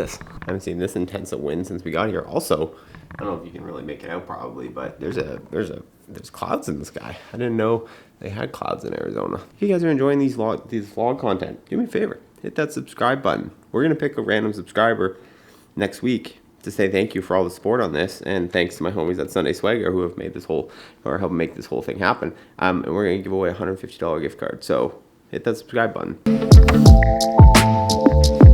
this. I haven't seen this intense a wind since we got here. Also, I don't know if you can really make it out probably, but there's clouds in the sky. I didn't know they had clouds in Arizona. If you guys are enjoying these vlog content, do me a favor, hit that subscribe button. We're gonna pick a random subscriber next week to say thank you for all the support on this, and thanks to my homies at Sunday Swagger who have made this whole, or helped make this whole thing happen. And we're gonna give away a $150 gift card. So hit that subscribe button.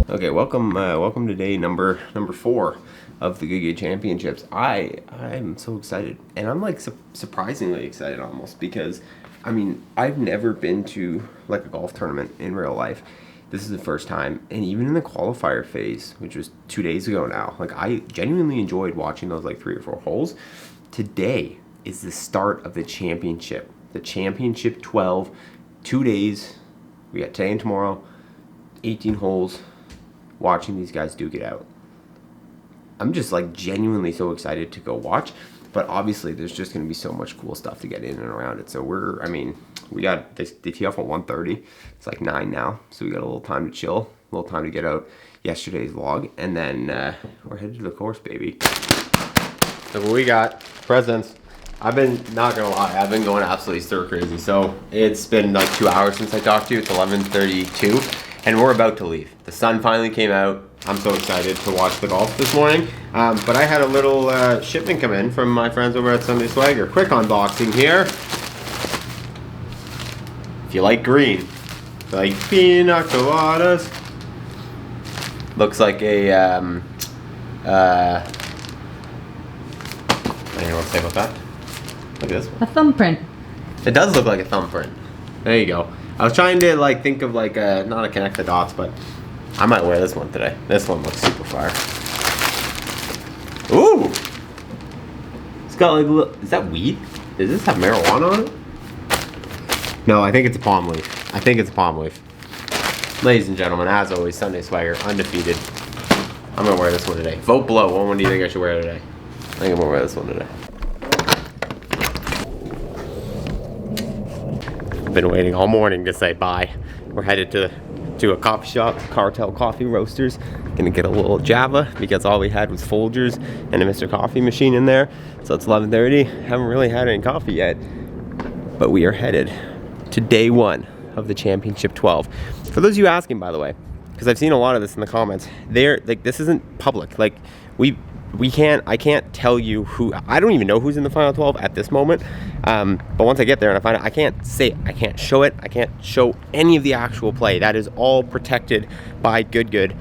Okay, welcome to day number 4 of the Good Gay Championships. I'm so excited, and I'm like surprisingly excited almost, because I mean, I've never been to like a golf tournament in real life. This is the first time, and even in the qualifier phase, which was 2 days ago now, like I genuinely enjoyed watching those like 3 or 4 holes. Today is the start of the championship. The championship 12, 2 days. We got today and tomorrow, 18 holes, watching these guys duke it out. I'm just like genuinely so excited to go watch, but obviously there's just going to be so much cool stuff to get in and around it. So they tee off at 1:30. It's like 9 now, so we got a little time to chill, a little time to get out yesterday's vlog, and then we're headed to the course, baby. So what we got, presents. I've been, not gonna lie, I've been going absolutely stir crazy. So it's been like 2 hours since I talked to you. It's 11:32, and we're about to leave. The sun finally came out. I'm so excited to watch the golf this morning. But I had a little shipment come in from my friends over at Sunday Swagger. Quick unboxing here. If you like green, like pina coladas. Looks like a, I don't know what to say about that. Look at this one. A thumbprint. It does look like a thumbprint. There you go. I was trying to like think of like a, not a connect the dots, but I might wear this one today. This one looks super fire. Ooh! It's got like a little, is that weed? Does this have marijuana on it? No, I think it's a palm leaf. I think it's a palm leaf. Ladies and gentlemen, as always, Sunday Swagger, undefeated. I'm gonna wear this one today. Vote below. What one do you think I should wear today? I think I'm gonna wear this one today. I've been waiting all morning to say bye. We're headed to a coffee shop, Cartel Coffee Roasters. Gonna get a little Java because all we had was Folgers and a Mr. Coffee machine in there. So it's 11:30. Haven't really had any coffee yet, but we are headed to day 1 of the Championship 12. For those of you asking, by the way, because I've seen a lot of this in the comments, this isn't public. Like I can't tell you who. I don't even know who's in the final 12 at this moment. But once I get there and I find out, I can't show it. I can't show any of the actual play. That is all protected by Good.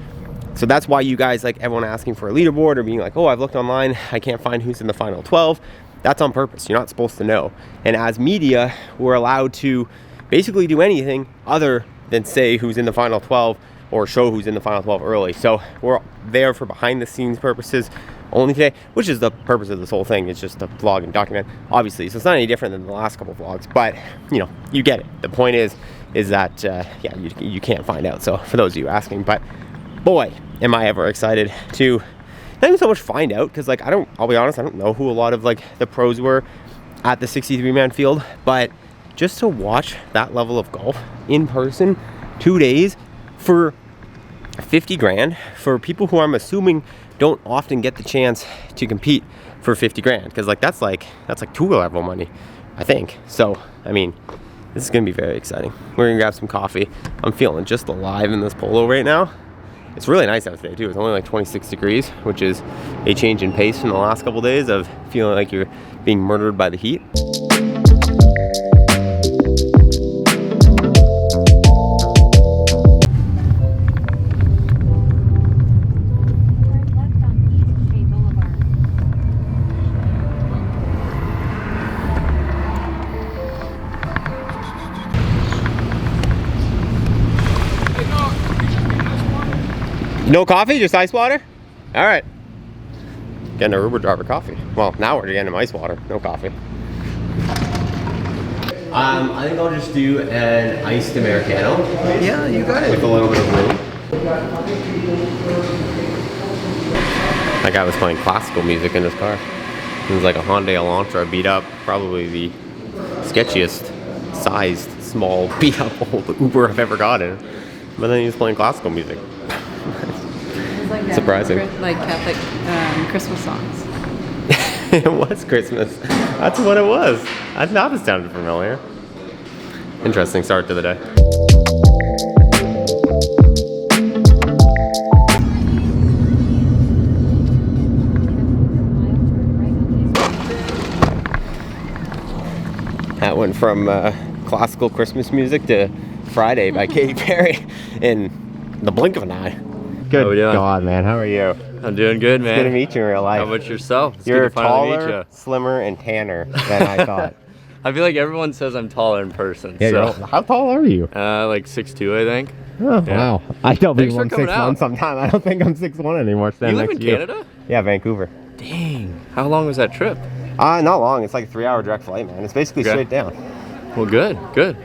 So that's why you guys, like everyone asking for a leaderboard or being like, oh, I've looked online, I can't find who's in the final 12. That's on purpose. You're not supposed to know. And as media, we're allowed to basically do anything other than say who's in the final 12 or show who's in the final 12 early. So we're there for behind the scenes purposes only today, which is the purpose of this whole thing. It's just to vlog and document, obviously. So it's not any different than the last couple vlogs, but you know, you get it. The point is that yeah, you can't find out. So for those of you asking, but boy, am I ever excited to not even so much find out, because like I'll be honest, I don't know who a lot of like the pros were at the 63-man field, but just to watch that level of golf in person, 2 days for 50 grand for people who I'm assuming don't often get the chance to compete for 50 grand, because like that's like tour level money, I think. So I mean, this is gonna be very exciting. We're gonna grab some coffee. I'm feeling just alive in this polo right now. It's really nice out today too. It's only like 26 degrees, which is a change in pace from the last couple days of feeling like you're being murdered by the heat. No coffee, just ice water? All right. Getting an Uber driver coffee. Well, now we're getting him ice water, no coffee. I think I'll just do an iced Americano. Yeah, you got it. With a little bit of room. That guy was playing classical music in his car. It was like a Hyundai Elantra beat up, probably the sketchiest sized, small, beat up old Uber I've ever gotten. But then he was playing classical music. Surprising. Like Catholic Christmas songs. It was Christmas. That's what it was. I thought it sounded familiar. Interesting start to the day. That went from classical Christmas music to Friday by Katy Perry in the blink of an eye. Good God, man. How are you? I'm doing good, man. It's good to meet you in real life. How about yourself? It's You're good to finally meet taller, you. slimmer, and tanner than I thought. I feel like everyone says I'm taller in person. Yeah, so. how tall are you? Like 6'2", I think. Oh, Yeah. wow. I tell Thanks people for I'm coming 6'1" out. sometime. I don't think I'm 6'1" anymore. You live in Canada? Yeah, Vancouver. Dang. How long was that trip? Not long. It's like a 3-hour direct flight, man. It's basically Okay. straight down. Well, good.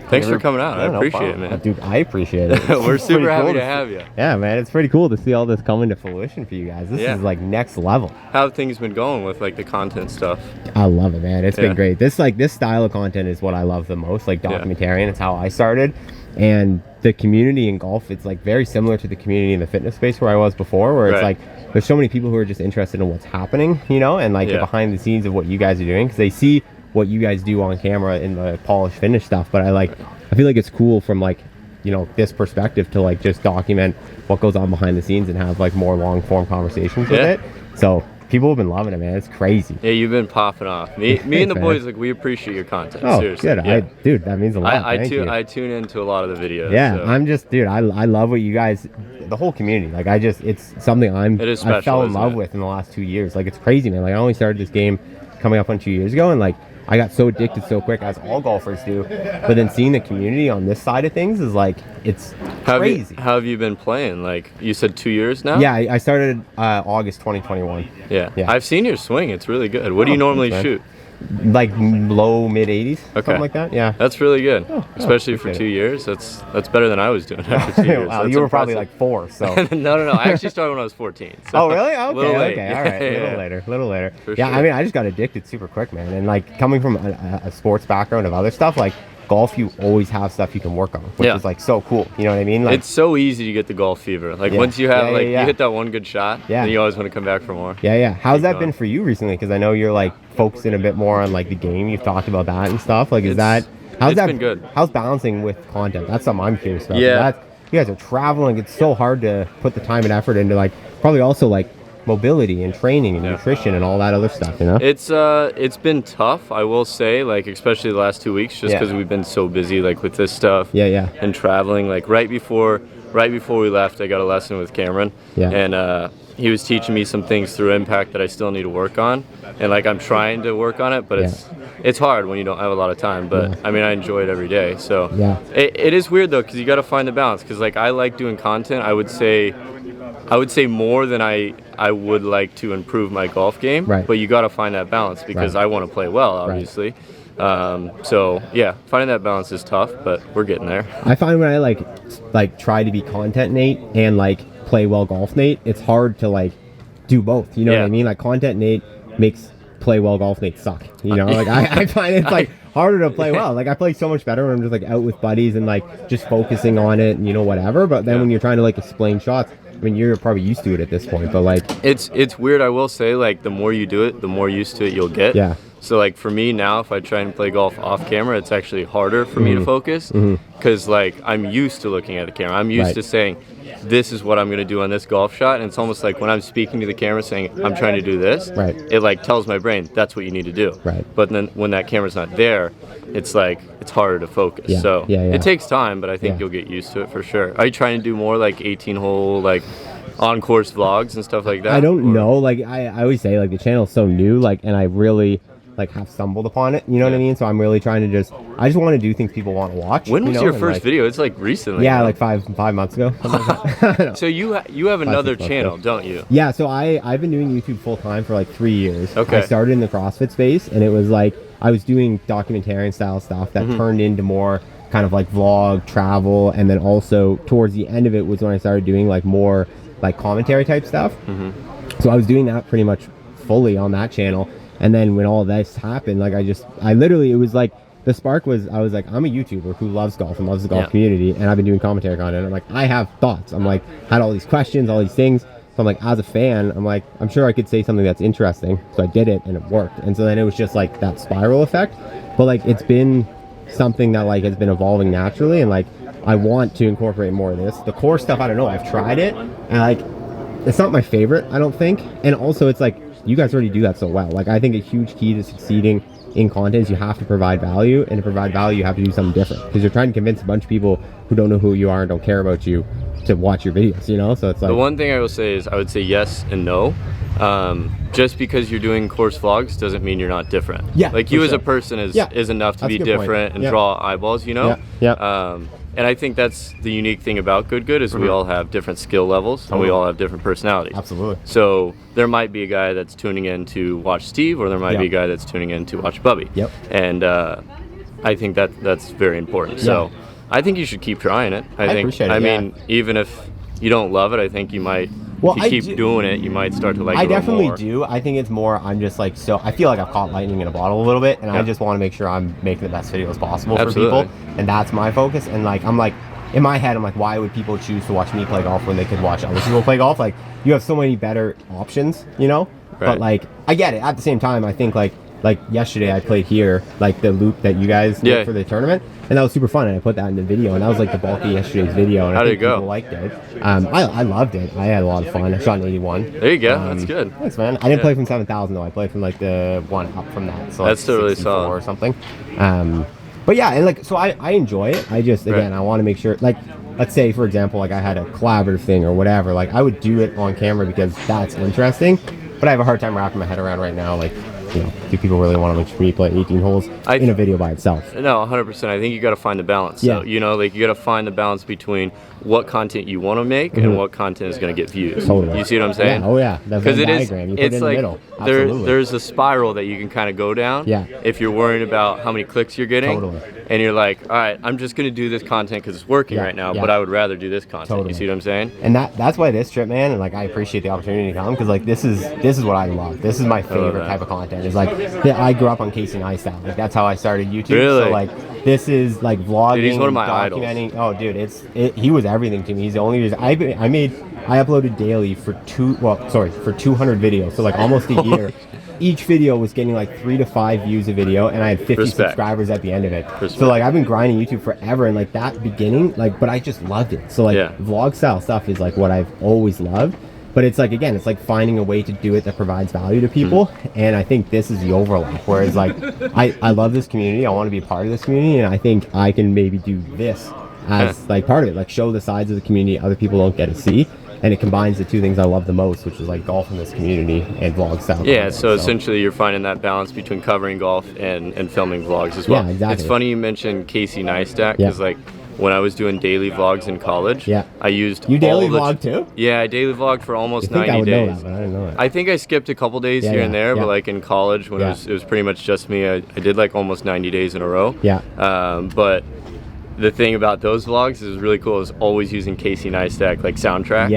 Thanks for coming out. I appreciate it, man. Dude, I appreciate it. We're It's super pretty happy cool to have you. Yeah, man. It's pretty cool to see all this coming to fruition for you guys. This Yeah. is like next level. How have things been going with like the content stuff? I love it, man. It's Yeah. been great. This style of content is what I love the most, like documentarian. It's how I started. And the community in golf, it's like very similar to the community in the fitness space where I was before, where it's Right. like there's so many people who are just interested in what's happening, you know, and like the Yeah. behind the scenes of what you guys are doing, because they see what you guys do on camera in the polished finish stuff. But I feel like it's cool from like, you know, this perspective to like just document what goes on behind the scenes and have like more long form conversations with Yeah. it. So people have been loving it, man. It's crazy. Yeah, you've been popping off. Me and the Thanks, man. boys, like, we appreciate your content. Oh, Seriously. good. Yeah. Dude, that means a lot. I Thank you. tune into a lot of the videos. Yeah, so. I'm just, dude, I love what you guys, the whole community, like it's something It is I fell special, in isn't love it? with in the last 2 years. Like, it's crazy, man. Like, I only started this game coming up on 2 years ago, and like I got so addicted so quick, as all golfers do. But then seeing the community on this side of things is like, it's crazy. How have you been playing? Like, you said 2 years now? Yeah, I started August 2021. Yeah. Yeah. I've seen your swing. It's really good. What do you Oh, normally thanks, man. shoot? Like low mid 80s, Okay. something like that. Yeah. That's really good. Especially for appreciate 2 years. That's better than I was doing after 2 years. Wow, That's you were probably impressive. like 4, so. no. I actually started when I was 14. So Oh, really? a Okay, little late. okay, all right. Yeah. Little later. For Yeah, sure. I mean, I just got addicted super quick, man. And like coming from a sports background of other stuff, like golf, you always have stuff you can work on, which Yeah. is like so cool. You know what I mean? Like, It's so easy to get the golf fever. Like Yeah. once you have Yeah, you yeah. hit that one good shot, Yeah. then you always want to come back for more. yeah. How's that going. been for you recently? Because I know you're like focusing a bit more on like the game. You've talked about that and stuff. Like, It's how's that been good. How's balancing with content? That's something I'm curious about. Yeah. You guys are traveling. It's so hard to put the time and effort into like probably also like mobility and training and Yeah. nutrition and all that other stuff. You know? It's been tough, I will say, like especially the last 2 weeks, just Yeah. because we've been so busy, like with this stuff. Yeah. And traveling. Like right before we left, I got a lesson with Cameron. Yeah. And he was teaching me some things through Impact that I still need to work on, and like I'm trying to work on it, but it's hard when you don't have a lot of time. But Yeah. I mean, I enjoy it every day. So Yeah. it is weird though, because you got to find the balance. Because like I like doing content. I would say more than I would like to improve my golf game. Right. But you got to find that balance because Right. I want to play well, obviously. So yeah, finding that balance is tough, but we're getting there. I find when I like try to be content Nate and like play well golf Nate, it's hard to like do both. You know what Yeah. I mean? Like content Nate makes play well golf Nate suck. You know, like I find it's like harder to play well. Like I play so much better when I'm just like out with buddies and like just focusing on it and you know whatever. But then when you're trying to like explain shots, I mean you're probably used to it at this point. But like It's weird. I will say, like the more you do it, the more used to it you'll get. Yeah. So like for me now, if I try and play golf off camera, it's actually harder for me to focus because like I'm used to looking at the camera. I'm used Right. to saying, this is what I'm going to do on this golf shot, and it's almost like when I'm speaking to the camera saying I'm trying to do this, Right. it like tells my brain that's what you need to do. Right. But then when that camera's not there, it's like it's harder to focus. Yeah. So Yeah. it takes time, but I think Yeah. you'll get used to it for sure. Are you trying to do more like 18-hole like on-course vlogs and stuff like that? I don't or- know. Like I always say, like the channel's so new, like, and I really like have stumbled upon it. You know what I mean? So I'm really trying to I just want to do things people want to watch. When you was know, your and, first like, video? It's like recently. Yeah, huh? like five months ago. something like that. So you have another 6 months channel, ago. don't you? Yeah, so I've been doing YouTube full time for like 3 years. Okay. I started in the CrossFit space, and it was like I was doing documentarian style stuff that turned into more kind of like vlog, travel, and then also towards the end of it was when I started doing like more like commentary type stuff. So I was doing that pretty much fully on that channel, and then when all this happened, like I literally it was like the spark was I was like, I'm a YouTuber who loves golf and loves the golf Yeah. community, and I've been doing commentary content. I'm like, I have thoughts. I'm like, had all these questions, all these things. So I'm like, as a fan, I'm like, I'm sure I could say something that's interesting. So I did it and it worked. And so then it was just like that spiral effect. But like, it's been something that like has been evolving naturally, and like I want to incorporate more of this. The core stuff, I don't know. I've tried it, and like, it's not my favorite, I don't think. And also, it's like, you guys already do that so well. Like, I think a huge key to succeeding in content is you have to provide value, and to provide value, you have to do something different, because you're trying to convince a bunch of people who don't know who you are and don't care about you to watch your videos, you know? So it's like, the one thing I will say is I would say yes and no. Just because you're doing course vlogs doesn't mean you're not different. Yeah, like you as a person is enough to be different and draw eyeballs, you know? And I think that's the unique thing about Good is we all have different skill levels and we all have different personalities. Absolutely. So there might be a guy that's tuning in to watch Steve, or there might be a guy that's tuning in to watch Bubby. And I think that's very important. So I think you should keep trying it. I appreciate it. I mean, even if you don't love it, I think you might. If you keep doing it, you might start to like it a little more. I definitely do. I think it's more, I'm just like, so I feel like I've caught lightning in a bottle a little bit, and I just want to make sure I'm making the best videos possible for people, and that's my focus. And like, I'm like, in my head, I'm like, why would people choose to watch me play golf when they could watch other people play golf? Like, you have so many better options, you know? But like, I get it. At the same time, I think like yesterday I played here, like the loop that you guys did for the tournament, and that was super fun, and I put that in the video, and that was like the bulk of yesterday's video, and I think people liked it. I loved it. I had a lot of fun. I shot an 81. There you go. That's good. Thanks, man. I didn't play from 7,000 though. I played from like the one up from that. So that's like totally solid or something. But yeah, and like, so I enjoy it. I just, again, I want to make sure, like, let's say for example, like I had a collaborative thing or whatever, like I would do it on camera because that's interesting. But I have a hard time wrapping my head around right now, like, you know, do people really want to watch me play 18 holes in a video by itself? No, 100%. I think you got to find the balance. So, you know, like you got to find the balance between what content you want to make and what content is going to get views. Totally. You see what I'm saying? Yeah. Oh yeah. Because it's like there's a spiral that you can kind of go down. If you're worried about how many clicks you're getting. And you're like, all right, I'm just going to do this content because it's working right now, but I would rather do this content. You see what I'm saying? And that's why this trip, man, and like I appreciate the opportunity to come, because like this is what I love. This is my favorite type of content. It's like, I grew up on Casey Neistat. Like that's how I started YouTube. Really? So like this is like vlogging. Dude, he's one of my documenting. idols. Oh, dude, he was everything to me. He's the only reason I uploaded daily for 200 videos, so like almost a year. Each video was getting like 3 to 5 views a video, and I had 50 subscribers at the end of it. So like I've been grinding YouTube forever, and like that beginning, like, but I just loved it. So like vlog style stuff is like what I've always loved. But it's like, again, it's like finding a way to do it that provides value to people. And I think this is the overlap, whereas like I love this community, I want to be a part of this community, and I think I can maybe do this as like part of it, like show the sides of the community other people don't get to see. And it combines the two things I love the most, which is like golf in this community and vlog style. Yeah, so essentially you're finding that balance between covering golf and filming vlogs as well. Yeah, exactly. It's funny you mentioned Casey Neistat, because like when I was doing daily vlogs in college, I used You daily vlog too? Yeah, I daily vlogged for almost 90 I would days. know that, but I didn't know that. I think I skipped a couple days here and there, but like in college when it was pretty much just me, I did like almost 90 days in a row. But the thing about those vlogs is really cool. I was always using Casey Neistat like soundtrack.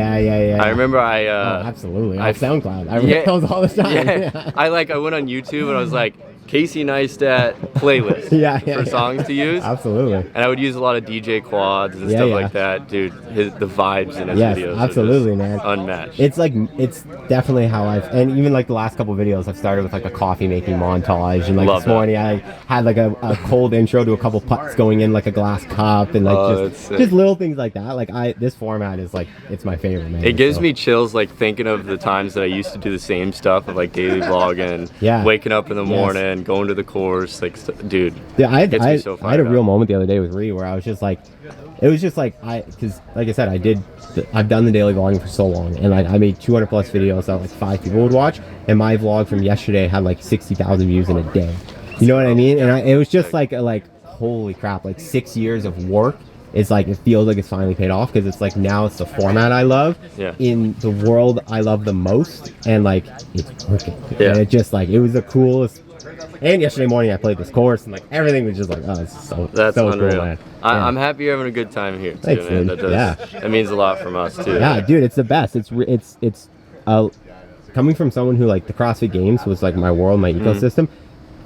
I remember absolutely. On SoundCloud. I remember those all the time. I went on YouTube and I was like, Casey Neistat playlist for songs to use. Absolutely. And I would use a lot of DJ quads and stuff like that. Dude, the vibes in his videos absolutely, are just man. unmatched. It's like, it's definitely how and even like the last couple of videos, I've started with like a coffee making montage, and like this morning I had like a cold intro to a couple putts going in like a glass cup, and like just little things like that. Like this format is like, it's my favorite, man. It gives me chills like thinking of the times that I used to do the same stuff of like daily vlogging, waking up in the morning, going to the course, like, dude. Yeah, I had a real moment the other day with Ree where I was just like, it was just like, because like I said, I've done the daily vlogging for so long, and like I made 200 plus videos that like 5 people would watch, and my vlog from yesterday had like 60,000 views in a day. You know what I mean? And it was just like holy crap, like 6 years of work. It's like, it feels like it's finally paid off, because it's like, now it's the format I love in the world I love the most, and like it's working. And it just like, it was the coolest. And yesterday morning I played this course, and like everything was just like, oh, it's that's so unreal. Cool, man. I'm happy you're having a good time here too. Thanks, man. dude. That means a lot from us too. Yeah, dude, it's the best. It's coming from someone who, like, the CrossFit Games was like my world, my ecosystem.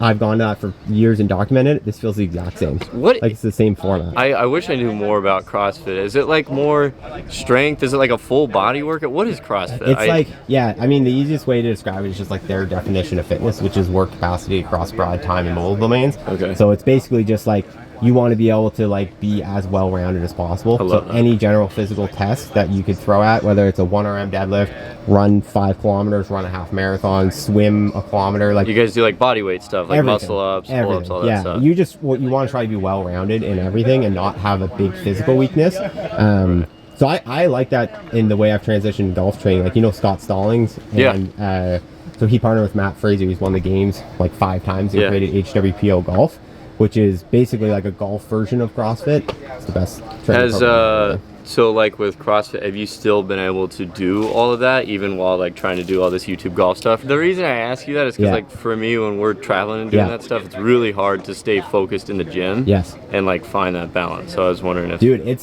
I've gone to that for years and documented it. This feels the exact same. What? Like it's the same format. I wish I knew more about CrossFit. Is it like more strength? Is it like a full body workout? What is CrossFit? It's I mean, the easiest way to describe it is just like their definition of fitness, which is work capacity across broad time and mobile domains. Okay. So it's basically just like you want to be able to like be as well-rounded as possible. So any general physical test that you could throw at, whether it's a 1RM deadlift, run 5 kilometers, run a half marathon, swim a kilometer, like you guys do like body weight stuff, like muscle ups, pull ups, all that stuff. You want to try to be well-rounded in everything and not have a big physical weakness. So I like that in the way I've transitioned golf training. Like, you know, Scott Stallings. And, so he partnered with Matt Fraser. He's won the games like 5 times. He created HWPO Golf, which is basically like a golf version of CrossFit. It's the best training program. So like with CrossFit, have you still been able to do all of that even while like trying to do all this YouTube golf stuff? The reason I ask you that is because like for me, when we're traveling and doing that stuff, it's really hard to stay focused in the gym and like find that balance. So I was wondering if... Dude, it's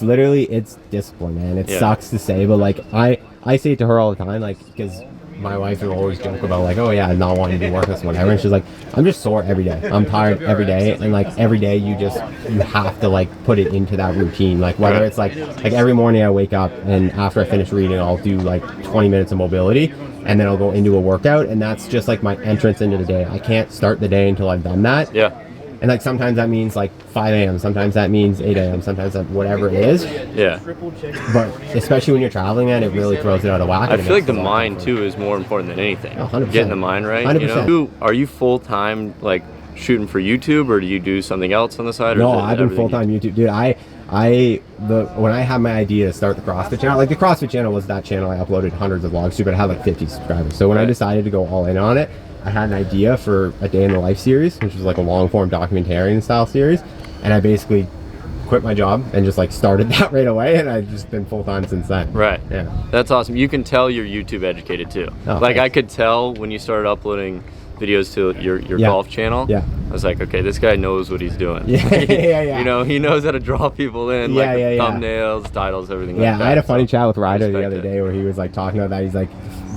discipline, man. It sucks to say, but like I say it to her all the time, like, because my wife will always joke about like, oh yeah, not wanting to do workouts, whatever, and she's like, I'm just sore every day. I'm tired every day, and like every day you have to like put it into that routine. Like whether it's like every morning I wake up and after I finish reading, I'll do like 20 minutes of mobility, and then I'll go into a workout, and that's just like my entrance into the day. I can't start the day until I've done that. Yeah. And like sometimes that means like 5 a.m., sometimes that means 8 a.m., sometimes that whatever it is. Yeah. But especially when you're traveling, man, it really throws it out of whack. I feel like the mind too is more important than anything. 100%. Getting the mind right. 100%. You know? Are you full time like shooting for YouTube, or do you do something else on the side? Or no, I've been full time YouTube, dude. When I had my idea to start the CrossFit channel, like the CrossFit channel was that channel I uploaded hundreds of vlogs to, but it had like 50 subscribers. So when I decided to go all in on it, I had an idea for a day in the life series, which was like a long form documentarian style series, and I basically quit my job and just like started that right away, and I've just been full time since then. Right. Yeah. That's awesome. You can tell you're YouTube educated too. Oh, like thanks. I could tell when you started uploading videos to your golf channel. Yeah. I was like, okay, this guy knows what he's doing. Yeah. You know, he knows how to draw people in, thumbnails, titles, everything like that. I had a funny chat with Ryder the other day where he was like talking about that. He's like,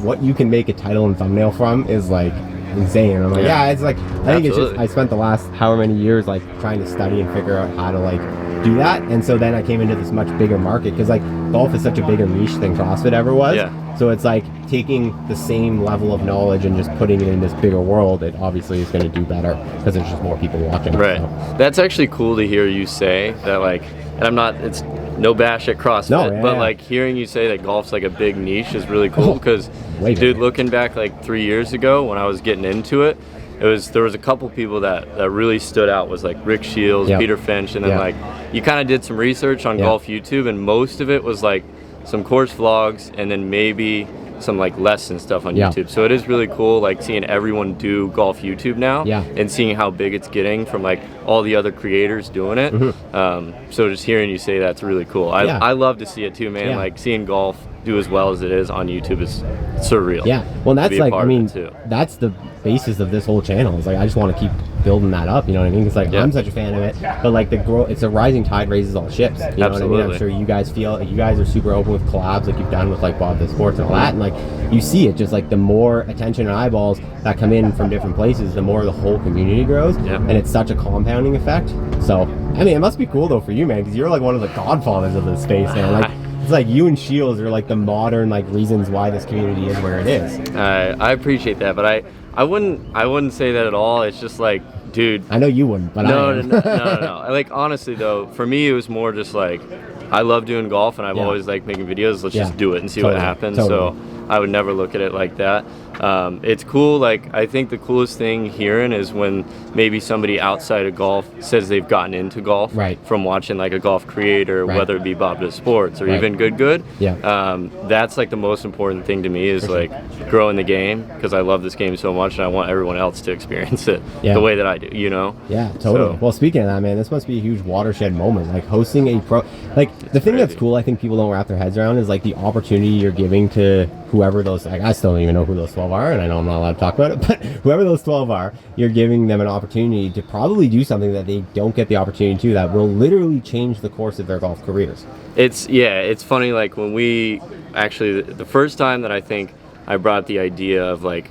what you can make a title and thumbnail from is like insane. And I'm like, it's like, I think it's just, I spent the last however many years like trying to study and figure out how to like do that. And so then I came into this much bigger market because like golf is such a bigger niche than CrossFit ever was. So it's like taking the same level of knowledge and just putting it in this bigger world. It obviously is going to do better because there's just more people watching. Right. So. That's actually cool to hear you say that, like, and I'm not, it's no bash at CrossFit, but like hearing you say that golf's like a big niche is really cool because, dude, looking back like 3 years ago when I was getting into it, there was a couple people that really stood out, was like Rick Shields, Peter Finch, and then like you kind of did some research on golf YouTube, and most of it was like some course vlogs and then maybe some like lesson stuff on YouTube. So it is really cool like seeing everyone do golf YouTube now and seeing how big it's getting from like all the other creators doing it. So just hearing you say that's really cool. I love to see it too, man. Like seeing golf do as well as it is on YouTube is surreal. Well, that's like, I mean, that's the basis of this whole channel. It's like I just want to keep building that up, you know what I mean? It's like I'm such a fan of it, but like it's a rising tide raises all ships, you know what I mean? I'm sure you guys feel like you guys are super open with collabs like you've done with like Bob the Sports and all that, and like you see it just like the more attention and eyeballs that come in from different places, the more the whole community grows, and it's such a compounding effect. So I mean, it must be cool though for you, man, because you're like one of the godfathers of this space, man. Like it's like you and Shields are like the modern like reasons why this community is where it is. I appreciate that, but I wouldn't say that at all. It's just like, dude, I know you wouldn't, but no. Like honestly though, for me it was more just like I love doing golf and I've always liked making videos. Let's just do it and see what happens. So I would never look at it like that. It's cool. Like I think the coolest thing hearing is when maybe somebody outside of golf says they've gotten into golf from watching like a golf creator, whether it be Bob the Sports or even Good. That's like the most important thing to me is like growing the game, because I love this game so much and I want everyone else to experience it the way that I do, you know? Yeah, totally. So, well, speaking of that, man, this must be a huge watershed moment. Like hosting a pro, like the thing that's cool, I think people don't wrap their heads around is like the opportunity you're giving to whoever those, like I still don't even know who those 12 are, and I know I'm not allowed to talk about it, but whoever those 12 are, you're giving them an opportunity to probably do something that they don't get the opportunity to, that will literally change the course of their golf careers. It's funny, like when we actually, the first time that I think I brought the idea of like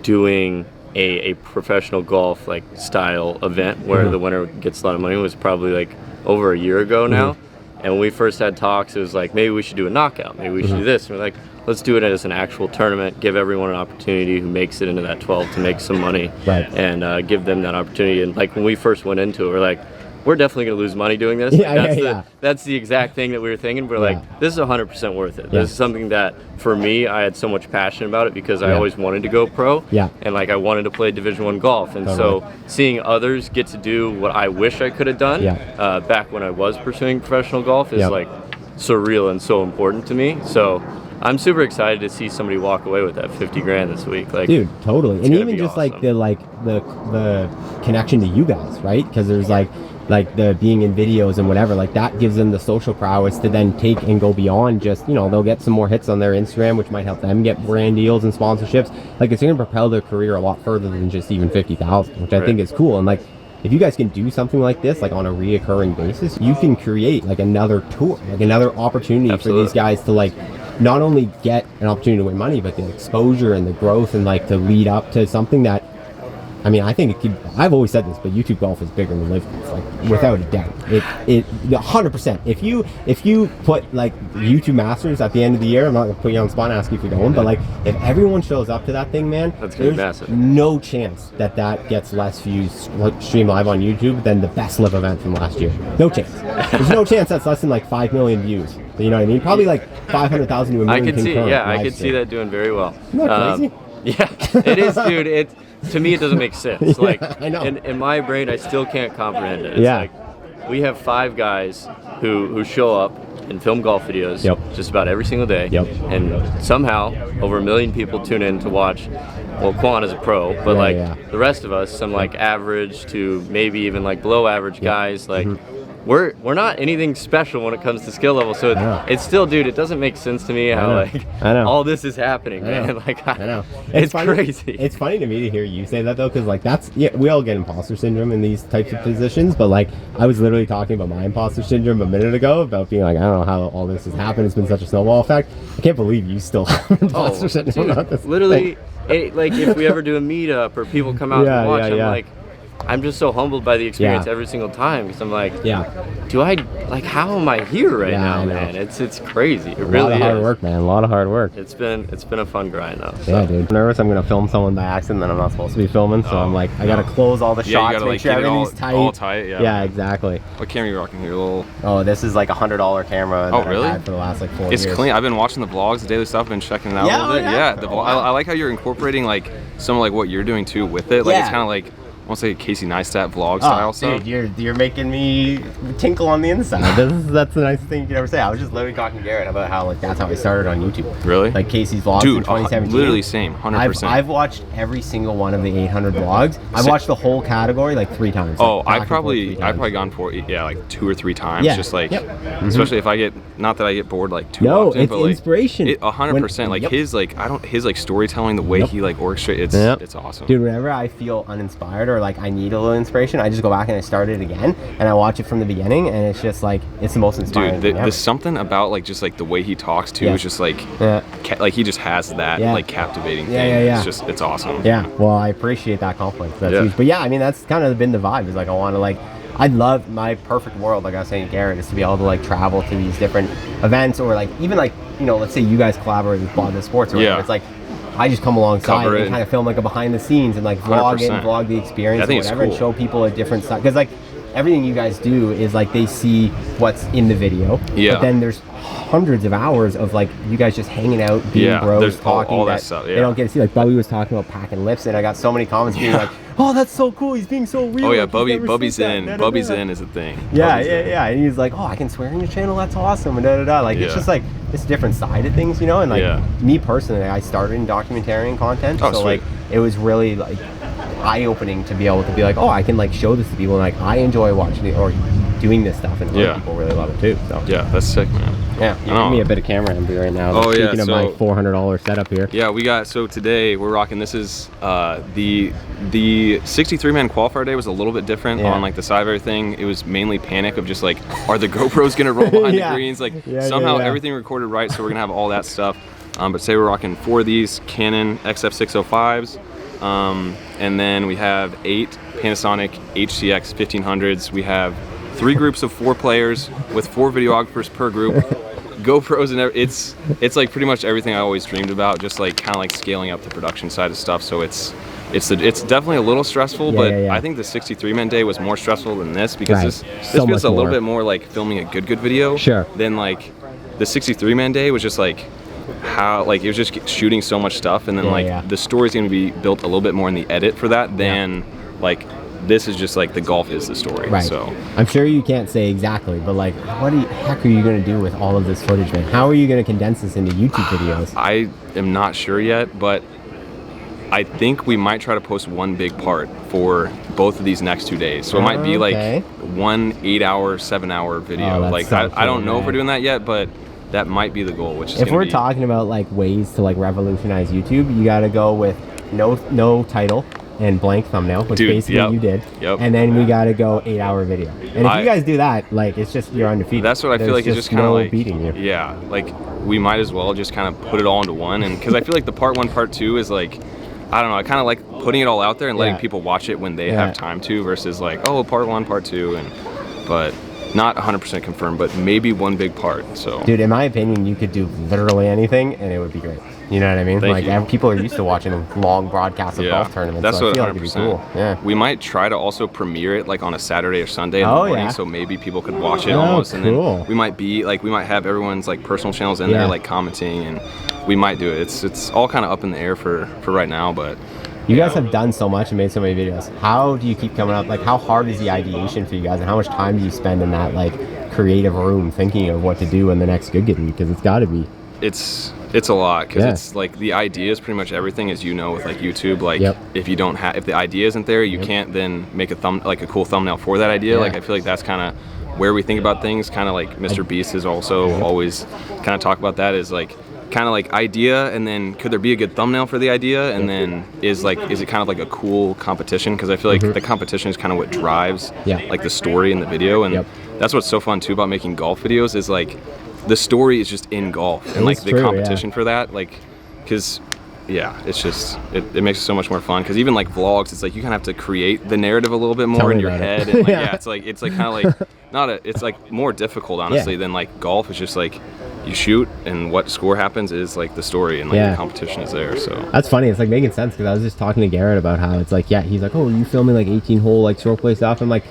doing a professional golf like style event where the winner gets a lot of money was probably like over a year ago now. And when we first had talks, it was like, maybe we should do a knockout, maybe we should do this. And we're like, let's do it as an actual tournament, give everyone an opportunity who makes it into that 12 to make some money, and give them that opportunity. And like when we first went into it, we're like, we're definitely going to lose money doing this. That's the exact thing that we were thinking. We're like, this is 100% worth it. This is something that, for me, I had so much passion about it because I always wanted to go pro. And like I wanted to play Division I golf. And so seeing others get to do what I wish I could have done back when I was pursuing professional golf is like surreal and so important to me. So I'm super excited to see somebody walk away with that 50 grand this week. Like, dude, totally. And even just awesome. the connection to you guys, right? Because there's like the being in videos and whatever, like that gives them the social prowess to then take and go beyond just, you know, they'll get some more hits on their Instagram, which might help them get brand deals and sponsorships. Like it's going to propel their career a lot further than just even 50,000, which I think is cool. And like, if you guys can do something like this, like on a reoccurring basis, you can create like another tour, like another opportunity for these guys to like not only get an opportunity to win money, but the exposure and the growth and like to lead up to something that, I mean, I think it could, I've always said this, but YouTube golf is bigger than live golf, like without a doubt. It 100%. If you put like YouTube Masters at the end of the year, I'm not gonna put you on the spot and ask you if you're going, but like if everyone shows up to that thing, man, that's gonna be massive. No chance that gets less views stream live on YouTube than the best live event from last year. No chance. There's no chance that's less than like 5 million views. You know what I mean? Probably like 500,000 to a million. I could see that doing very well. Isn't that crazy? Yeah, it is, dude. To me, it doesn't make sense. Like, I know. In my brain, I still can't comprehend it. It's like we have 5 guys who show up and film golf videos just about every single day. And somehow, over 1 million people tune in to watch. Well, Quan is a pro, but the rest of us, some like average to maybe even like below average guys, like we're not anything special when it comes to skill level. So it's still, dude, it doesn't make sense to me how like all this is happening, man. Like I know. It's crazy. It's funny to me to hear you say that though, because like that's we all get imposter syndrome in these types of positions, but like I was literally talking about my imposter syndrome a minute ago about being like, I don't know how all this has happened. It's been such a snowball effect. I can't believe you still have imposter syndrome about this. Literally, like if we ever do a meetup or people come out and watch, I'm just so humbled by the experience every single time because I'm like, how am I here right now, man? It's crazy. It really is. A lot of hard work, man. A lot of hard work. It's been a fun grind though. So. Yeah, dude. I'm nervous. I'm gonna film someone by accident that I'm not supposed to be filming, so I'm like, I gotta close all the shots, you gotta, make sure everything's tight. All tight. Yeah, exactly. What camera are you rocking here? Little. Oh, this is like $100 camera. Oh, really? I've had for the last like 4 years. It's clean. I've been watching the vlogs, the daily stuff. I've been checking it out a little bit. Yeah. I like how you're incorporating like some of like what you're doing too with it. Like it's kind of like. I want to say Casey Neistat vlog style stuff. Dude, you're making me tinkle on the inside. That's the nicest thing you could ever say. I was just literally talking to Garrett about how like that's how I started on YouTube. Really? Like Casey's vlogs in 2017. Literally same, 100%. I've watched every single one of the 800 vlogs. I've watched the whole category like 3 times. Oh, I've probably gone for like 2 or 3 times. Yeah. Just like, especially if I get, not that I get bored like too often. No, it's but, inspiration. 100%. Like his like his like storytelling, the way he like orchestrates, it's awesome. Dude, whenever I feel uninspired or like I need a little inspiration, I just go back and I start it again and I watch it from the beginning and it's just like it's the most inspiring. Dude, there's something about like just like the way he talks too is just like like he just has that like captivating thing. It's awesome. Yeah, well, I appreciate that compliment. That's huge. But yeah, I mean that's kind of been the vibe. Is like I want to like I'd love my perfect world, like I was saying to Garrett, is to be able to like travel to these different events or like even like, you know, let's say you guys collaborate with Blog the Sports or whatever. It's like I just come alongside and kind of film like a behind the scenes and like vlog it and vlog the experience or whatever and show people a different side. Because like everything you guys do is like they see what's in the video. But then there's hundreds of hours of like you guys just hanging out, being bros, talking. All that stuff. They don't get to see. Like Bubby was talking about packing lips and I got so many comments being like, oh, that's so cool. He's being so real. Oh yeah, Bubby's in. Bubby's in is a thing. Yeah. And he's like, oh, I can swear in your channel. That's awesome. And Like it's just like this different side of things, you know. And like me personally, I started in documentarian content, so like it was really like eye-opening to be able to be like, oh, I can like show this to people, and like I enjoy watching it or doing this stuff, and other people really love it too. So that's sick, man. Yeah, you give me a bit of camera envy right now. Speaking of my $400 setup here. Yeah, we got, so today we're rocking, this is the 63-man qualifier day was a little bit different on like the side of everything. It was mainly panic of just like, are the GoPros gonna roll behind the greens? Like somehow everything recorded right, so we're gonna have all that stuff. But today we're rocking 4 of these Canon XF605s. And then we have 8 Panasonic HCX 1500s. We have 3 groups of 4 players with 4 videographers per group. GoPros and it's like pretty much everything I always dreamed about, just like kind of like scaling up the production side of stuff. So it's definitely a little stressful, but I think the 63-man day was more stressful than this because this feels a little bit more like filming a good video than like the 63-man day was just like how like it was just shooting so much stuff, and then the story's gonna be built a little bit more in the edit for that than like this is just like the golf is the story. Right. So I'm sure you can't say exactly, but like, what the heck are you going to do with all of this footage, man? How are you going to condense this into YouTube videos? I am not sure yet, but I think we might try to post one big part for both of these next 2 days. So it might be like one 8-hour, 7-hour video. Like so I don't know if we're doing that yet, but that might be the goal. Which is if we're talking about like ways to like revolutionize YouTube, you got to go with no title and blank thumbnail, which basically you did. And then we got to go 8-hour video. And if you guys do that, like it's just you're undefeated. That's what I feel like is just kind of like beating you. Yeah, like we might as well just kind of put it all into one, and because I feel like the part 1, part 2 is like, I don't know, I kind of like putting it all out there and letting people watch it when they have time to, versus like, oh, part 1, part 2, but not 100% confirmed, but maybe one big part. So dude, in my opinion, you could do literally anything and it would be great. You know what I mean? Thank you. People are used to watching long broadcasts of golf tournaments. That's so what I feel 100%. like it'd be cool. Yeah. We might try to also premiere it like on a Saturday or Sunday in the morning, so maybe people could watch it almost. And then we might have everyone's like personal channels in there like commenting, and we might do it. It's all kind of up in the air for right now, but you guys have done so much and made so many videos. How do you keep coming up? Like, how hard is the ideation for you guys, and how much time do you spend in that like creative room thinking of what to do in the next good week? Because it's got to be. It's a lot, because it's like the idea is pretty much everything, as you know, with like YouTube. Like if the idea isn't there, you can't then make a cool thumbnail for that idea. Like I feel like that's kind of where we think about things. Kind of like Mr. Beast is also always kind of talk about that, is like kind of like idea, and then could there be a good thumbnail for the idea, and then is it kind of like a cool competition, because I feel like the competition is kind of what drives like the story in the video, and that's what's so fun too about making golf videos, is like the story is just in golf, and like the competition for that, like, because it's just it makes it so much more fun, because even like vlogs, it's like you kind of have to create the narrative a little bit more in your head, and like, it's like kind of like it's like more difficult honestly than like golf. It's just like you shoot, and what score happens is like the story, and like the competition is there. So that's funny. It's like making sense, because I was just talking to Garrett about how it's like he's like, oh, are you filming like 18-hole like short play stuff? I'm like,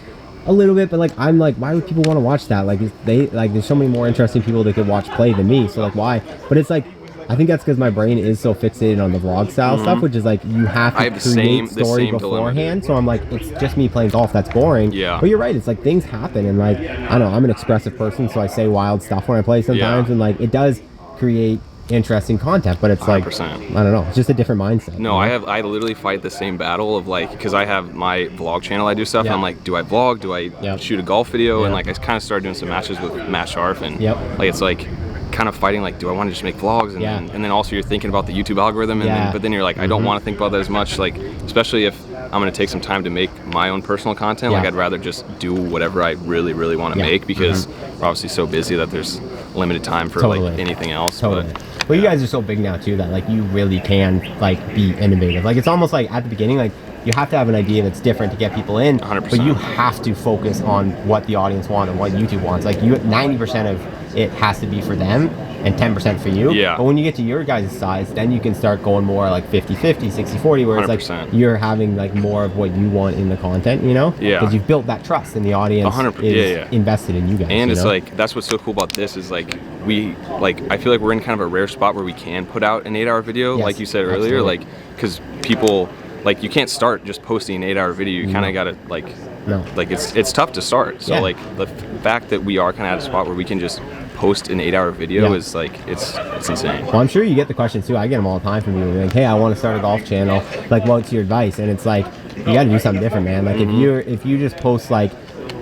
a little bit, but like I'm like, why would people want to watch that? Like there's so many more interesting people that could watch play than me, so like why? But it's like, I think that's because my brain is so fixated on the vlog style stuff, which is like you have to create story beforehand. So I'm like, it's just me playing golf, that's boring. But you're right, it's like things happen, and like I don't know, I'm an expressive person, so I say wild stuff when I play sometimes, and like it does create interesting content, but it's 100%. Like I don't know, it's just a different mindset. No, I literally fight the same battle of like, because I have my vlog channel, I do stuff, and I'm like, do I vlog, do I shoot a golf video, and like I kind of started doing some matches with Matt Sharf, and like it's like kind of fighting like, do I want to just make vlogs, and then also you're thinking about the YouTube algorithm, and but then you're like, I don't want to think about that as much, like especially if I'm going to take some time to make my own personal content, like I'd rather just do whatever I really want to make, because we're obviously so busy that there's limited time for like anything else. But well, you guys are so big now too that like you really can like be innovative. Like it's almost like at the beginning, like you have to have an idea that's different to get people in, 100%. But you have to focus on what the audience wants and what YouTube wants. Like 90% of it has to be for them and 10% for you. But when you get to your guys' size, then you can start going more like 50-50, 60-40, where it's 100%. Like you're having like more of what you want in the content, you know? Because you've built that trust, and the audience is invested in you guys. And it's like, that's what's so cool about this is like, I feel like we're in kind of a rare spot where we can put out an 8-hour video, like you said earlier, like, because people, like, you can't start just posting an 8-hour video. You kind of gotta like, like it's tough to start. So like the fact that we are kind of at a spot where we can just post an 8-hour video is like, it's insane. Well, I'm sure you get the questions too. I get them all the time from people like, hey, I want to start a golf channel, like what's your advice? And it's like, you got to do something different, man. Like if you just post like,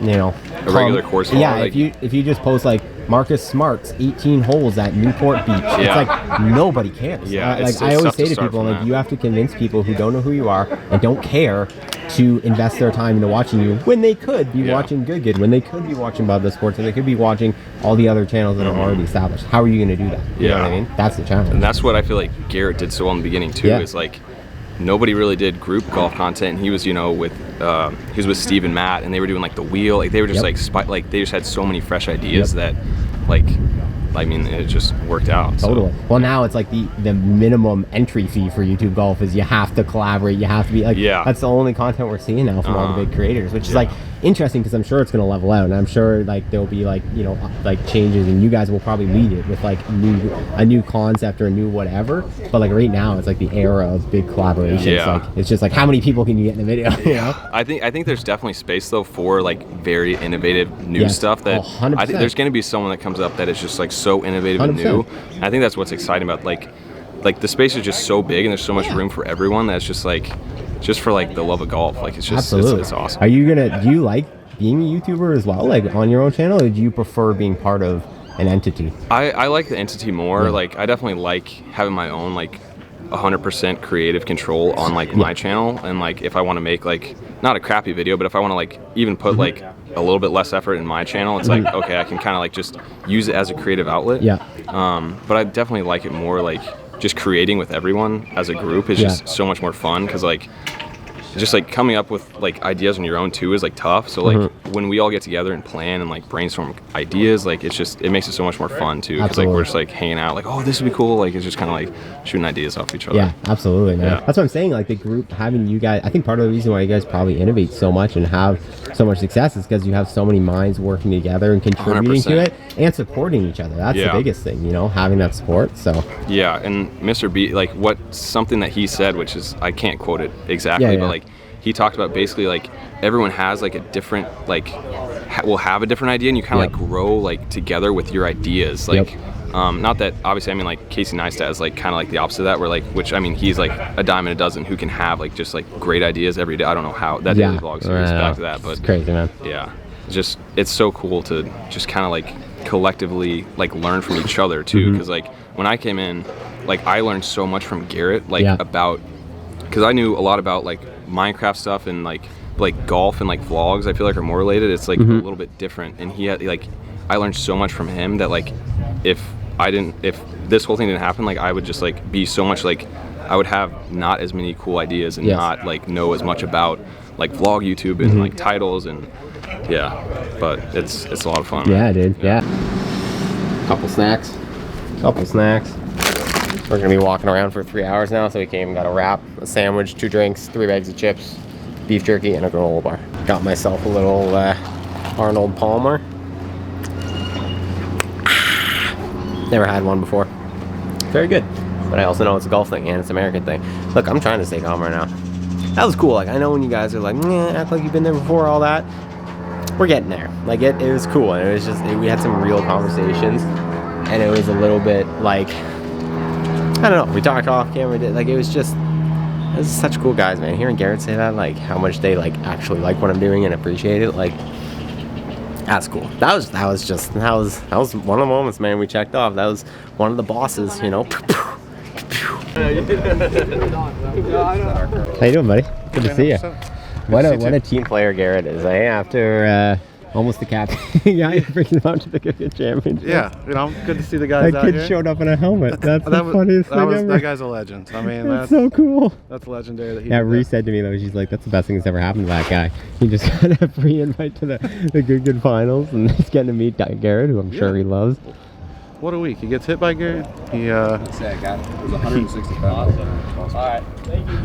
you know, a regular course vlog, like, if you just post like Marcus Smart's 18 holes at Newport Beach, it's like nobody cares. Like I always say to people, like you have to convince people who don't know who you are and don't care to invest their time into watching you, when they could be watching Good, when they could be watching Bob the Sports, and they could be watching all the other channels that are already established. How are you going to do that? You know what I mean? That's the challenge. And that's what I feel like Garrett did so well in the beginning too, is like nobody really did group golf content. And he was, you know, with he was with Steve and Matt, and they were doing like the wheel. Like they were just like they just had so many fresh ideas that, like, I mean, it just worked out. Totally. So. Well, now it's like the minimum entry fee for YouTube golf is you have to collaborate. You have to be like, that's the only content we're seeing now from all the big creators, which is like interesting because I'm sure it's going to level out, and I'm sure like there'll be like, you know, like changes, and you guys will probably lead it with like a new concept or a new whatever. But like right now, it's like the era of big collaborations. Yeah. Like it's just like how many people can you get in the video? You know? I think there's definitely space though for like very innovative new stuff that 100%. I think there's going to be someone that comes up that is just like so innovative 100%. And new. And I think that's what's exciting about like the space is just so big and there's so much room for everyone that's just like just for like the love of golf. Like it's just it's awesome. Do you like being a YouTuber as well, like on your own channel, or do you prefer being part of an entity? I like the entity more. Like I definitely like having my own like 100% creative control on like my channel, and like if I want to make like not a crappy video, but if I want to like even put like a little bit less effort in my channel, it's like okay, I can kind of like just use it as a creative outlet. But I definitely like it more like just creating with everyone as a group is just so much more fun, because like just like coming up with like ideas on your own too is like tough. So like when we all get together and plan and like brainstorm ideas, like it makes it so much more fun too, because like we're just like hanging out like, oh, this would be cool. Like it's just kind of like shooting ideas off each other. Yeah, absolutely, man. That's what I'm saying. Like the group, having you guys, I think part of the reason why you guys probably innovate so much and have so much success is because you have so many minds working together and contributing 100%. To it and supporting each other. That's the biggest thing, you know, having that support. So yeah, and Mr. B, like something that he said, which is, I can't quote it exactly, but like he talked about basically like everyone has like a different like will have a different idea, and you kind of like grow like together with your ideas. Like not that obviously, I mean like Casey Neistat is like kind of like the opposite of that, where like, which I mean he's like a dime in a dozen who can have like just like great ideas every day. I don't know how that daily vlog series back to that, but it's crazy, man. Yeah, just it's so cool to just kind of like collectively like learn from each other too, because like when I came in, like I learned so much from Garrett, like about, because I knew a lot about like Minecraft stuff and like golf and like vlogs I feel like are more related. It's like a little bit different, and he had like I learned so much from him that like if this whole thing didn't happen, like I would just like be so much like I would have not as many cool ideas and not like know as much about like vlog YouTube and like titles and but it's a lot of fun. Yeah, dude. Couple snacks. We're gonna be walking around for 3 hours now, so we came, got a wrap, a sandwich, 2 drinks, 3 bags of chips, beef jerky, and a granola bar. Got myself a little Arnold Palmer. Never had one before. Very good. But I also know it's a golf thing and it's an American thing. Look, I'm trying to stay calm right now. That was cool. Like I know when you guys are like, act like you've been there before, all that. We're getting there. Like it was cool, and it was just we had some real conversations, and it was a little bit like, I don't know, we talked off camera, like it was such cool guys, man. Hearing Garrett say that, like how much they like actually like what I'm doing and appreciate it, like that's cool. That was one of the moments, man, we checked off. That was one of the bosses, you know. How you doing, buddy? Good to see you. What a team player Garrett is, eh? After almost the captain. Yeah, brings him out to the good championship. Yeah, you know, good to see the guys out here. That kid showed up in a helmet. That's the funniest thing ever. That guy's a legend. I mean, that's so cool. That's legendary that he did Ree said to me, though, she's like, that's the best thing that's ever happened to that guy. He just got a free invite to the good finals, and he's getting to meet Garrett, who I'm sure he loves. What a week. He gets hit by Garrett. He say I got it. It was 160 pounds. All right.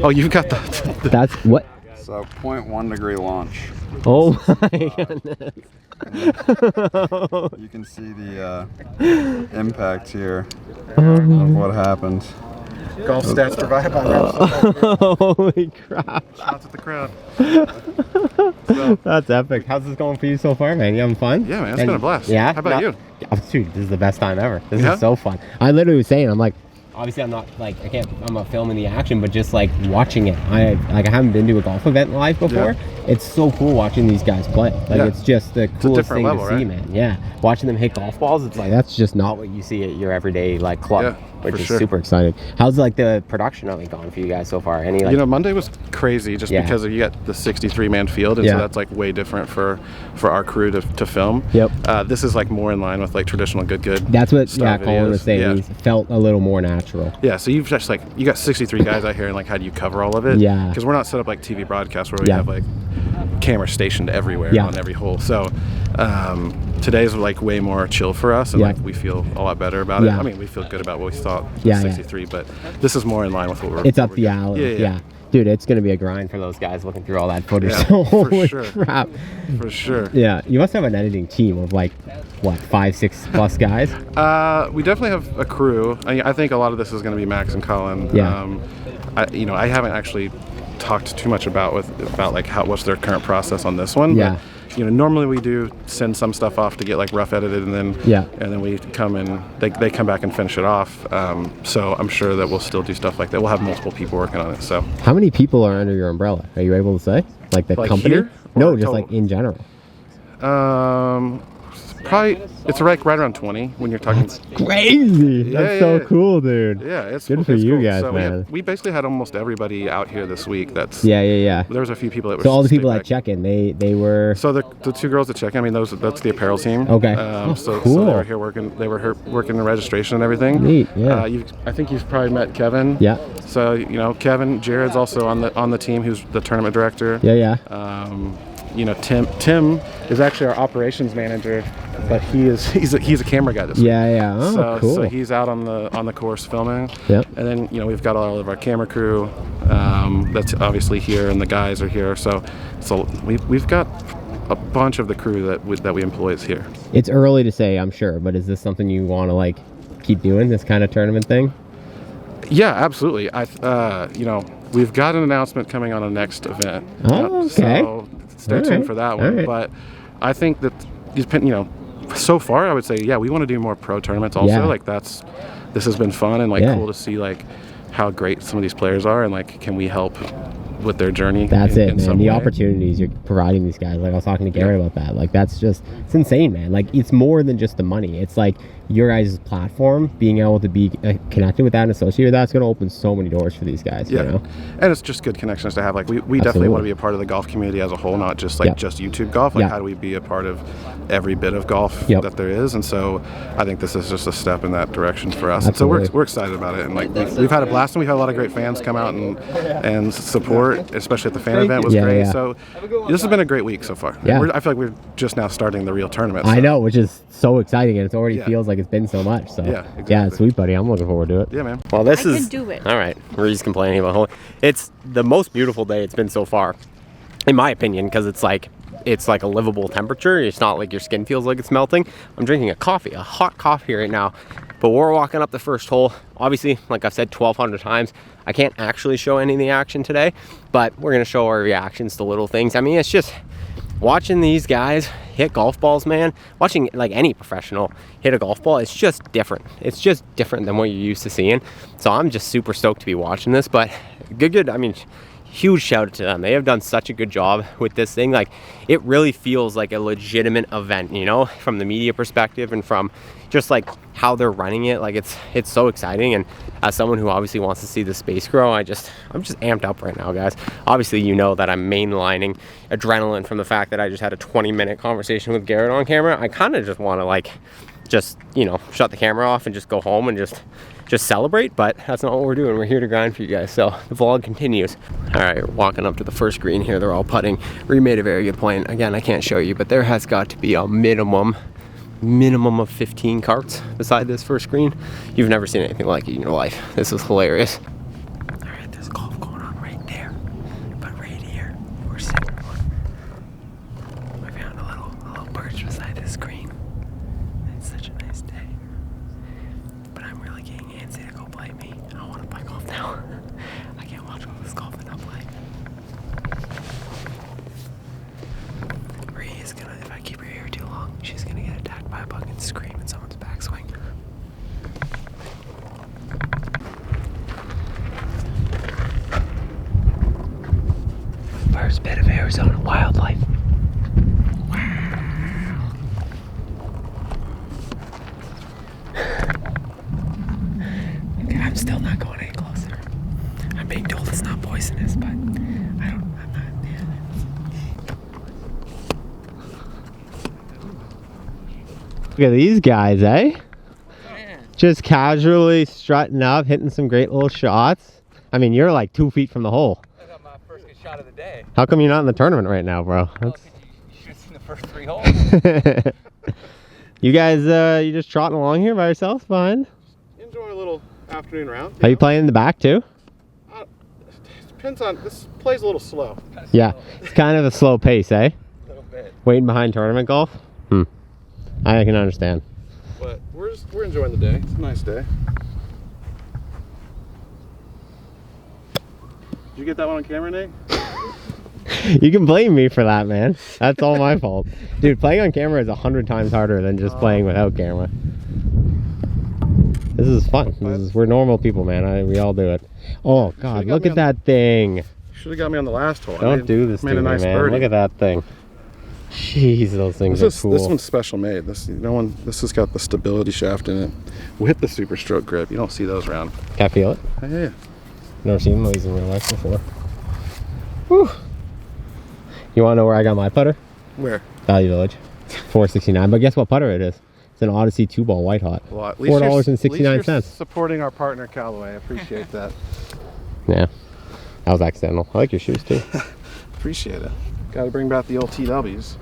Oh, you've got the That's what? So 0.1 degree launch. Oh my goodness. You can see the impact here of what happened. Golf stats provided by Holy crap. Shots at the crowd. That's epic. How's this going for you so far, man? You having fun? Yeah, man. It's been a blast. Yeah? How about you? Oh, dude, this is the best time ever. This is so fun. I literally was saying, I'm like, obviously I'm not filming the action, but just like watching it. I haven't been to a golf event live before. It's so cool watching these guys play. Like it's just the coolest thing to see, man. Yeah, watching them hit golf balls, it's like that's just not what you see at your everyday like club, which is super exciting. How's like the production of it gone for you guys so far? Any like, you know, Monday was crazy just because you got the 63-man field, and so that's like way different for our crew to film. This is like more in line with like traditional good. That's what Colin was saying. He felt a little more natural. natural. Yeah, so you've just like, you got 63 guys out here, and like, how do you cover all of it? Yeah. Because we're not set up like TV broadcast where we have like cameras stationed everywhere on every hole. So today's like way more chill for us, and like we feel a lot better about it. I mean, we feel good about what we thought with 63, but this is more in line with what we're. It's up the alley. Yeah. Dude, it's gonna be a grind for those guys looking through all that footage. Yeah, Holy for sure. crap! For sure. Yeah, you must have an editing team of like what, 5-6 plus guys? We definitely have a crew. I think a lot of this is gonna be Max and Colin. Yeah. I haven't actually talked too much about like what's their current process on this one. Yeah. But, normally we do send some stuff off to get like rough edited, and then we come and they come back and finish it off. So I'm sure that we'll still do stuff like that. We'll have multiple people working on it. So how many people are under your umbrella? Are you able to say? Like the company? Here? No, just like in general. Probably it's right around 20 when you're talking. That's crazy. That's so cool, dude. Yeah, it's good for you cool. guys, so man. We basically had almost everybody out here this week. That's yeah. There was a few people that were. So all the people that check in, they were. So the two girls that check in, I mean, that's the apparel team. Okay. Cool. So they were here working. They were working the registration and everything. Neat. Yeah. I think you've probably met Kevin. Yeah. So Kevin, Jared's also on the team, who's the tournament director. Yeah. Tim is actually our operations manager, but he's a camera guy this week. Yeah. Oh, cool. So he's out on the course filming. Yep. And then we've got all of our camera crew that's obviously here, and the guys are here. So we've got a bunch of the crew that we employ is here. It's early to say, I'm sure, but is this something you want to like keep doing, this kind of tournament thing? Yeah, absolutely. We've got an announcement coming on a next event. Oh, okay. So stay tuned for that one. Right. But I think that so far I would say we want to do more pro tournaments also. Yeah. Like this has been fun and cool to see like how great some of these players are, and like can we help with their journey. That's it, man. The way. Opportunities you're providing these guys. Like I was talking to Garrett about that. Like that's just, it's insane, man. Like it's more than just the money. It's like your guys' platform, being able to be connected with that and associated with that's going to open so many doors for these guys. Yeah, you know? And it's just good connections to have. Like we definitely want to be a part of the golf community as a whole, not just like just YouTube golf. Like how do we be a part of every bit of golf that there is? And so I think this is just a step in that direction for us. Absolutely. And so we're excited about it. And like we've had a blast, and we've had a lot of great fans come out and support, especially at the fan event was great. Yeah. So this has been a great week so far. Yeah. I feel like we're just now starting the real tournament. So. I know, which is so exciting, and it already feels like it's been so much. So yeah, sweet, buddy. I'm looking forward to it. Yeah, man. Well, this I can do it. All right. Ree's complaining about whole. It's the most beautiful day it's been so far, in my opinion, because it's like a livable temperature. It's not like your skin feels like it's melting. I'm drinking a hot coffee right now. But we're walking up the first hole. Obviously, like I've said 1,200 times, I can't actually show any of the action today, but we're gonna show our reactions to little things. I mean, it's just watching these guys hit golf balls, man. Watching like any professional hit a golf ball, it's just different. It's just different than what you're used to seeing. So I'm just super stoked to be watching this. But good. I mean, huge shout out to them. They have done such a good job with this thing. Like, it really feels like a legitimate event, you know, from the media perspective and from just like how they're running it. Like it's so exciting. And as someone who obviously wants to see the space grow, I'm just amped up right now, guys. Obviously, you know that I'm mainlining adrenaline from the fact that I just had a 20-minute conversation with Garrett on camera. I kind of just want to like shut the camera off and just go home and just celebrate, but that's not what we're doing. We're here to grind for you guys, so the vlog continues. All right, walking up to the first green here. They're all putting. Ree made a very good point. Again, I can't show you, but there has got to be a minimum of 15 carts beside this first green. You've never seen anything like it in your life. This is hilarious. All right, there's golf going on right there, but right here, we're sitting one. I found a little perch beside this green. It's such a nice day. But I'm really getting antsy to go play me. I want to play golf now. I can't watch all this golf and not play. Ree is gonna, if I keep her here too long, she's gonna get attacked by a bug and scream in someone's backswing. First bit of Arizona wildlife. I'm still not going any closer. I'm being told it's not poisonous, but I'm not. Look at these guys, eh? Just casually strutting up, hitting some great little shots. I mean, you're like 2 feet from the hole. I got my first good shot of the day. How come you're not in the tournament right now, bro? Well, you should have seen the first 3 holes. You guys, you just trotting along here by yourselves behind? Enjoy a little afternoon round. Are you playing in the back too? Depends on, this plays a little slow. Yeah, it's kind of a slow pace, eh? A little bit. Waiting behind tournament golf? I can understand. But we're enjoying the day. It's a nice day. Did you get that one on camera, Nate? You can blame me for that, man. That's all my fault. Dude, playing on camera is 100 times harder than just playing without camera. This is fun. We're normal people, man. We all do it. Oh, God, look at that thing. Should have got me on the last hole. Don't do this to me, man. Birdie. Look at that thing. Jeez, those things are cool. This one's special made. This has got the stability shaft in it with the super stroke grip. You don't see those around. Can I feel it? Yeah. Never seen these in real life before. Whew. You want to know where I got my putter? Where? Value Village. 469. But guess what putter it is? It's an Odyssey 2-ball white hot. Well, at least $4.69. Supporting our partner Callaway. I appreciate that. Yeah. That was accidental. I like your shoes too. Appreciate it. Got to bring back the old TWs.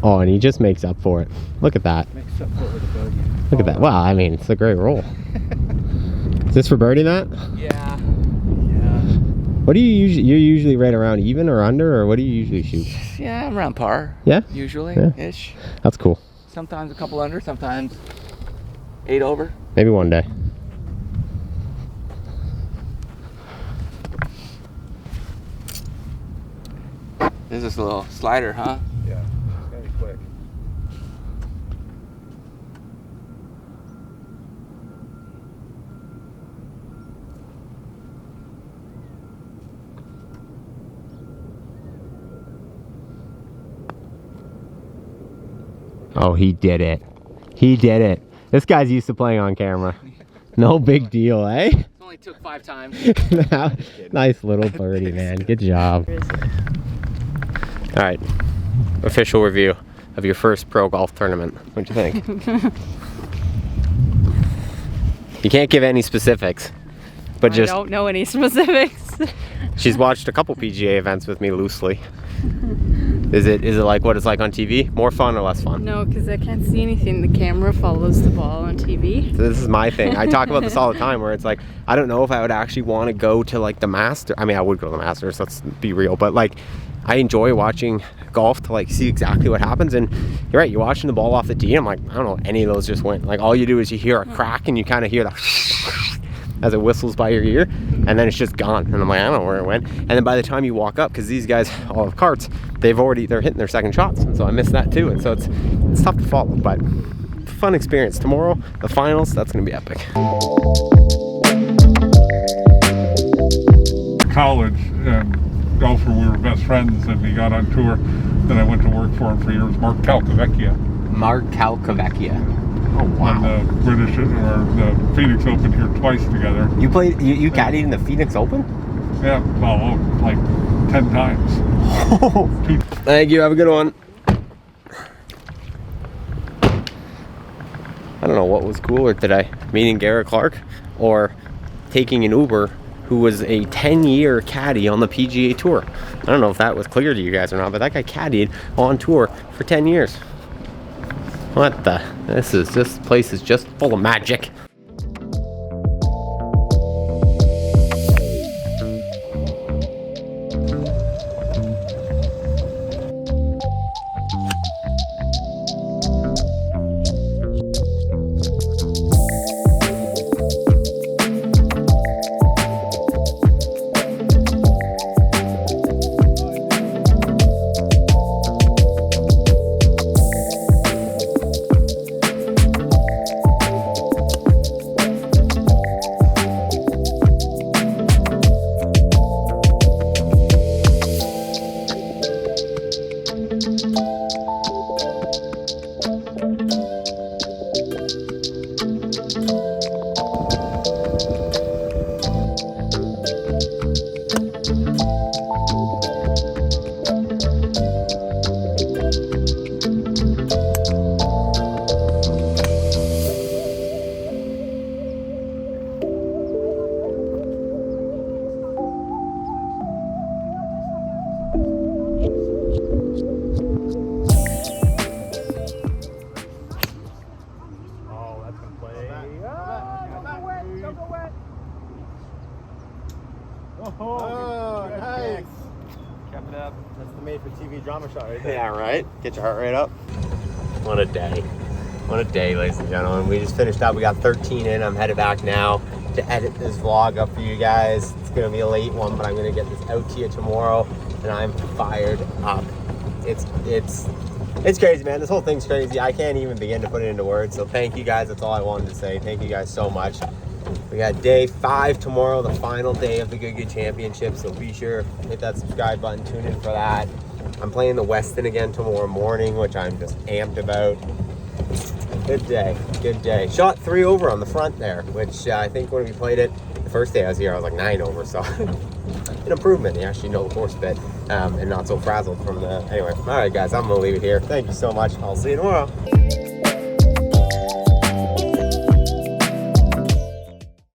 Oh, and he just makes up for it. Look at that. Makes up for it with a bogey. Look at that. Wow, I mean, it's a great roll. Is this for birdie, Matt? Yeah. What do you usually? You're usually right around even or under, or what do you usually shoot? Yeah, I'm around par. Yeah. Usually, Yeah. ish. That's cool. Sometimes a couple under, sometimes 8 over. Maybe one day. There's this little slider, huh? Yeah, it's gonna be quick. Oh, he did it. He did it. This guy's used to playing on camera. No big deal, eh? It only took 5 times. Nice little birdie, man. Good job. All right. Official review of your first pro golf tournament. What'd you think? You can't give any specifics, but I don't know any specifics. She's watched a couple PGA events with me loosely. Is it like what it's like on TV? More fun or less fun? No, because I can't see anything. The camera follows the ball on TV. So this is my thing. I talk about this all the time where it's like, I don't know if I would actually want to go to like the Masters. I mean, I would go to the Masters, let's be real. But like, I enjoy watching golf to like see exactly what happens. And you're right, you're watching the ball off the tee. I'm like, I don't know, any of those just went. Like all you do is you hear a crack and you kind of hear the as it whistles by your ear, and then it's just gone. And I'm like, I don't know where it went. And then by the time you walk up, because these guys all have carts, they're hitting their second shots. So I missed that too. And so it's tough to follow, but fun experience. Tomorrow, the finals, that's gonna be epic. College and golfer, we were best friends, and he got on tour. Then I went to work for him for years, Mark Calcavecchia. Mark Calcavecchia. Oh wow. And the British or the Phoenix Open here twice together. You played, you caddied in the Phoenix Open? Yeah, well, like 10 times. Thank you, have a good one. I don't know what was cooler today, meeting Garrett Clark or taking an Uber who was a 10-year caddy on the PGA Tour. I don't know if that was clear to you guys or not, but that guy caddied on tour for 10 years. What the? This place is just full of magic. made for TV drama shot right there. Yeah, right? Get your heart rate up. What a day. What a day, ladies and gentlemen. We just finished up. We got 13 in. I'm headed back now to edit this vlog up for you guys. It's going to be a late one, but I'm going to get this out to you tomorrow, and I'm fired up. It's crazy, man. This whole thing's crazy. I can't even begin to put it into words. So thank you guys. That's all I wanted to say. Thank you guys so much. We got day 5 tomorrow, the final day of the Good Championship. So be sure to hit that subscribe button. Tune in for that. I'm playing the Weston again tomorrow morning, which I'm just amped about. Good day. Good day. Shot 3 over on the front there, which I think when we played it the first day I was here, I was like 9 over. So an improvement. You actually know the course a bit and not so frazzled from the... Anyway, all right, guys, I'm going to leave it here. Thank you so much. I'll see you tomorrow.